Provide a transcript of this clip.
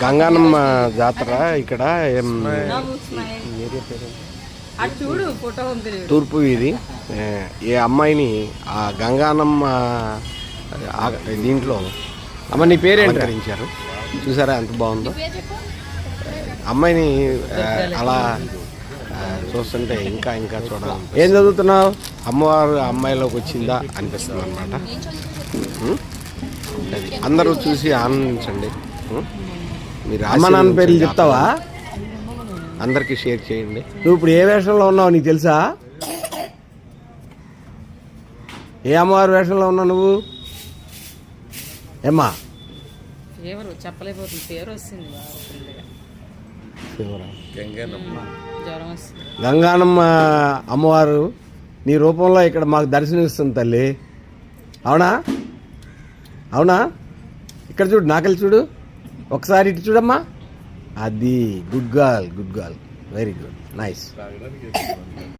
గంగానమ్మ జాతర ఇక్కడ తూర్పు వీధి. ఈ అమ్మాయిని ఆ గంగానమ్మ దీంట్లో అమ్మ నీ పేరు అలంకరించారు, చూసారా ఎంత బాగుందో. అమ్మాయిని అలా చూస్తుంటే ఇంకా ఇంకా చూడాలి. ఏం చదువుతున్నావు? అమ్మవారు అమ్మాయిలోకి వచ్చిందా అనిపిస్తుంది అనమాట. అందరూ చూసి ఆనందించండి. మీరు అమ్మ నాన్న పేర్లు చెప్తావా? అందరికీ షేర్ చేయండి. నువ్వు ఇప్పుడు ఏ వేషంలో ఉన్నావు నీకు తెలుసా? ఏ అమ్మవారి వేషంలో ఉన్నావు నువ్వు? ఏమ్మా చెప్పలేకపోతుంది, పేరు వస్తుంది. గంగానమ్మ అమ్మవారు నీ రూపంలో ఇక్కడ మాకు దర్శనమిస్తుంది తల్లి. అవునా? అవునా? ఇక్కడ చూడు, నాకెళ్ళి చూడు ఒకసారి, ఇటు చూడమ్మా. అది good girl, good girl, very good, nice.